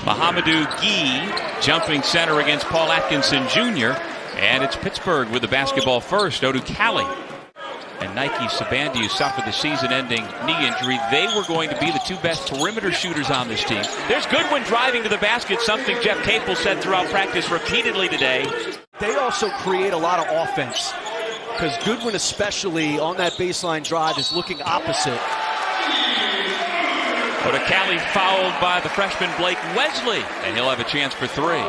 Mahamadou Guy jumping center against Paul Atkinson Jr. And it's Pittsburgh with the basketball first. Odu Cali and Nike Sabandiu suffered the season-ending knee injury. They were going to be the two best perimeter shooters on this team. There's Goodwin driving to the basket, something Jeff Capel said throughout practice repeatedly today. They also create a lot of offense because Goodwin, especially on that baseline drive, is looking opposite. Odu Cali fouled by the freshman Blake Wesley, and he'll have a chance for three.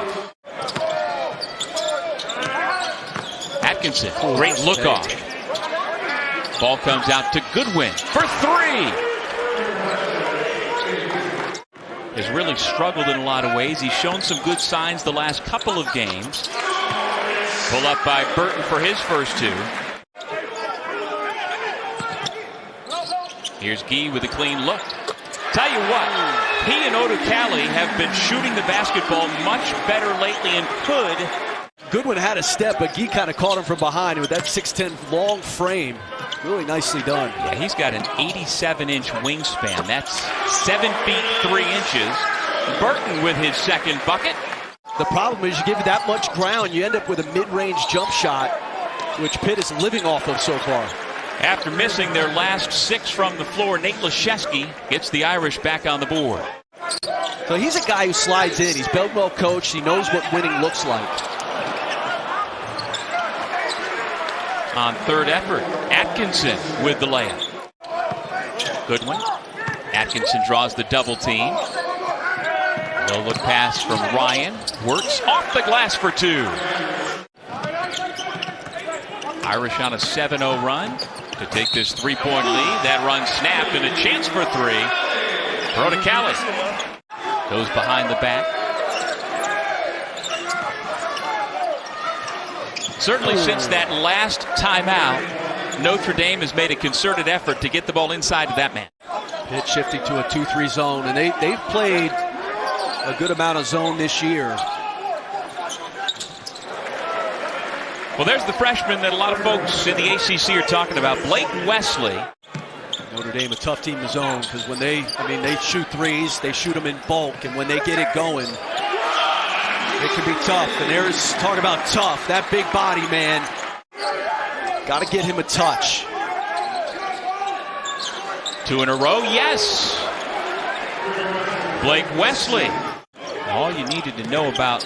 Atkinson, great look off. Ball comes out to Goodwin for three. Has really struggled in a lot of ways. He's shown some good signs the last couple of games. Pull up by Burton for his first two. Here's Guy with a clean look. Tell you what, he and Odu Cali have been shooting the basketball much better lately and could. Goodwin had a step, but Guy kind of caught him from behind with that 6'10" long frame. Really nicely done. Yeah, he's got an 87-inch wingspan. That's 7 feet 3 inches. Burton with his second bucket. The problem is you give it that much ground, you end up with a mid-range jump shot, which Pitt is living off of so far. After missing their last 6 from the floor, Nate Leshesky gets the Irish back on the board. So he's a guy who slides in. He's been well coached. He knows what winning looks like. On third effort, Atkinson with the layup. Goodwin. Atkinson draws the double team. No look pass from Ryan. Works off the glass for two. Irish on a 7-0 run to take this three-point lead. That run snapped and a chance for three. Odu Cali goes behind the back. Certainly since that last timeout, Notre Dame has made a concerted effort to get the ball inside of that man. Pitt shifting to a 2-3 zone, and they've played a good amount of zone this year. Well, there's the freshman that a lot of folks in the ACC are talking about, Blake Wesley. Notre Dame a tough team to zone because when they shoot threes, they shoot them in bulk, and when they get it going, it can be tough. And there's talk about tough. That big body, man. Got to get him a touch. 2 in a row, yes. Blake Wesley. All you needed to know about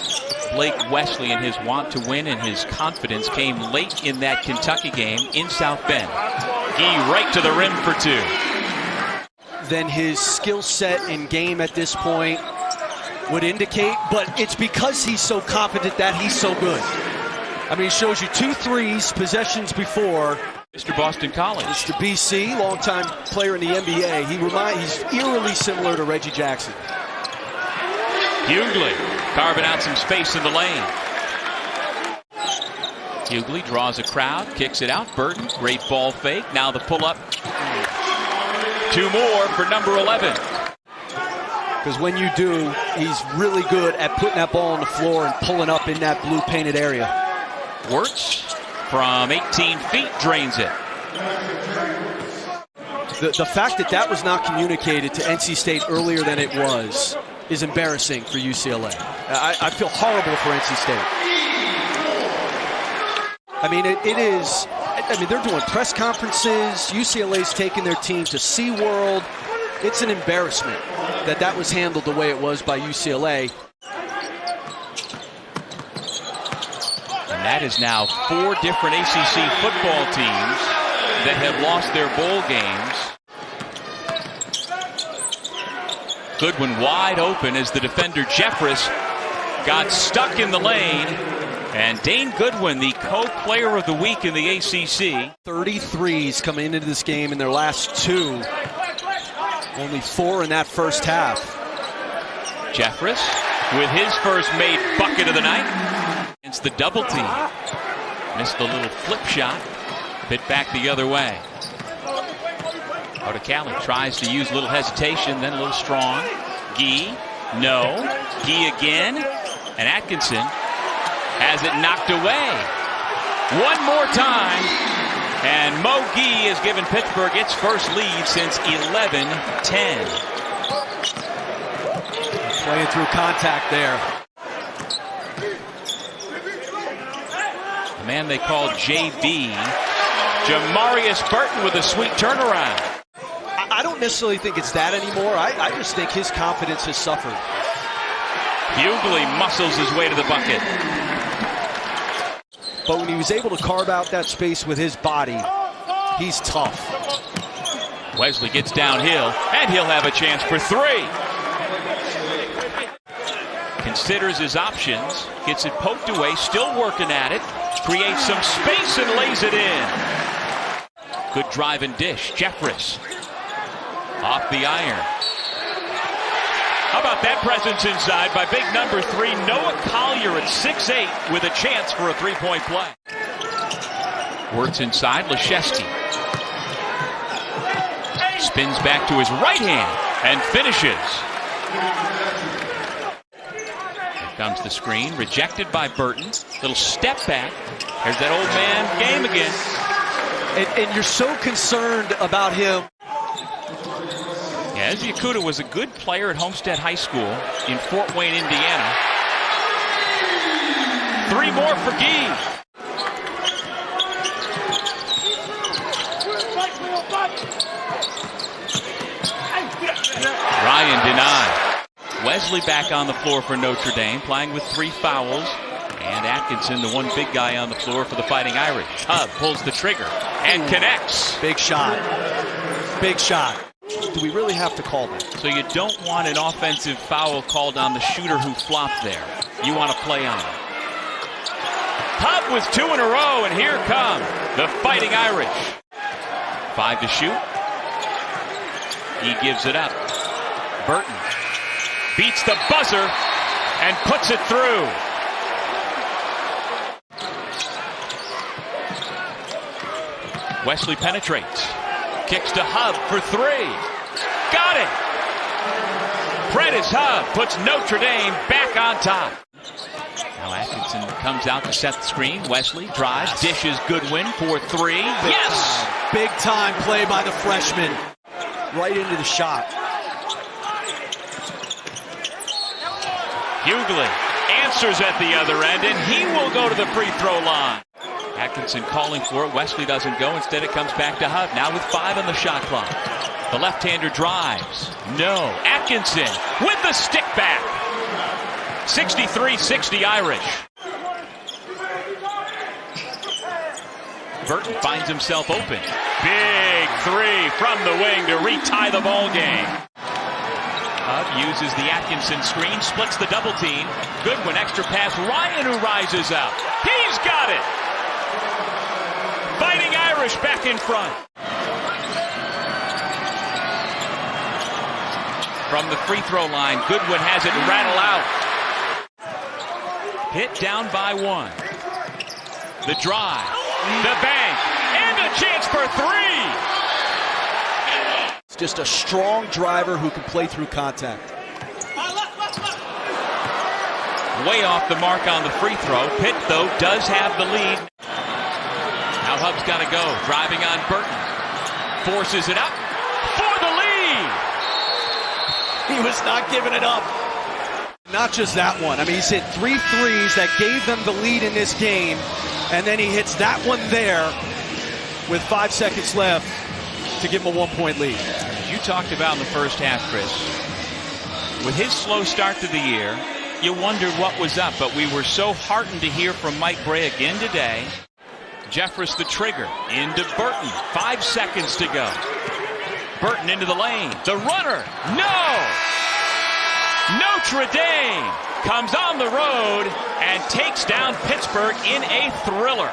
Blake Wesley and his want to win and his confidence came late in that Kentucky game in South Bend. Guy right to the rim for two. Then his skill set and game at this point would indicate, but it's because he's so confident that he's so good. I mean, he shows you 2 threes, possessions before. Mr. Boston College. Mr. BC, longtime player in the NBA. He's eerily similar to Reggie Jackson. Hugley carving out some space in the lane. Hugley draws a crowd, kicks it out. Burton, great ball fake. Now the pull-up. 2 more for number 11. Because when you do, he's really good at putting that ball on the floor and pulling up in that blue painted area. Works from 18 feet, drains it. The fact that that was not communicated to NC State earlier than it was is embarrassing for UCLA. I feel horrible for NC State. I mean, it is. I mean, they're doing press conferences. UCLA's taking their team to SeaWorld. It's an embarrassment that was handled the way it was by UCLA. And that is now 4 different ACC football teams that have lost their bowl games. Goodwin wide open as the defender Jeffress got stuck in the lane. And Dane Goodwin, the co-player of the week in the ACC. 33s coming into this game in their last 2. Only 4 in that first half. Jeffress with his first made bucket of the night. It's the double team. Missed the little flip shot. Pitt back the other way. Odu Cali tries to use a little hesitation, then a little strong. Guy, no. Guy again. And Atkinson has it knocked away. One more time. And Mo Guy has given Pittsburgh its first lead since 11-10. Playing through contact there. The man they call JB, Jamarius Burton with a sweet turnaround. I don't necessarily think it's that anymore. I just think his confidence has suffered. Hugley muscles his way to the bucket. But when he was able to carve out that space with his body, he's tough. Wesley gets downhill, and he'll have a chance for three. Considers his options, gets it poked away, still working at it, creates some space and lays it in. Good drive and dish. Jeffress off the iron. How about that presence inside by big number 3, Noah Collier at 6'8", with a chance for a three-point play. Works inside, Leschewski. Spins back to his right hand and finishes. Here comes the screen, rejected by Burton. Little step back. There's that old man game again. And you're so concerned about him. Yeah, Ezzy Okuda was a good player at Homestead High School in Fort Wayne, Indiana. 3 more for Gee. Ryan denied. Wesley back on the floor for Notre Dame, playing with 3 fouls. And Atkinson, the one big guy on the floor for the Fighting Irish. Hubb pulls the trigger and connects. Big shot. Big shot. Do we really have to call that? So you don't want an offensive foul called on the shooter who flopped there. You want to play on it. Hubb with 2 in a row, and here come the Fighting Irish. 5 to shoot. He gives it up. Burton beats the buzzer and puts it through. Wesley penetrates. Kicks to Hubb for 3. Got it! Prentiss Hubb puts Notre Dame back on top. Now Atkinson comes out to set the screen. Wesley drives, dishes Goodwin for 3. Yes! Big time play by the freshman. Right into the shot. Hugley answers at the other end, and he will go to the free throw line. Atkinson calling for it. Wesley doesn't go. Instead, it comes back to Hubb. Now with 5 on the shot clock. The left-hander drives. No. Atkinson with the stick back. 63-60 Irish. Burton finds himself open. Big 3 from the wing to retie the ball game. Hubb uses the Atkinson screen, splits the double team. Goodwin, extra pass. Ryan who rises up. He's got it. Fighting Irish back in front. From the free throw line, Goodwin has it rattle out. Pitt down by 1. The drive, the bank, and a chance for 3. It's just a strong driver who can play through contact. Way off the mark on the free throw. Pitt, though, does have the lead. Now Hubb's got to go. Driving on Burton. Forces it up for the lead. He was not giving it up. Not just that one. I mean, he's hit 3 threes that gave them the lead in this game. And then he hits that one there with 5 seconds left to give him a 1-point lead. As you talked about in the first half, Chris, with his slow start to the year, you wondered what was up. But we were so heartened to hear from Mike Bray again today. Jeffress the trigger into Burton. 5 seconds to go. Burton into the lane. The runner. No! Notre Dame comes on the road and takes down Pittsburgh in a thriller.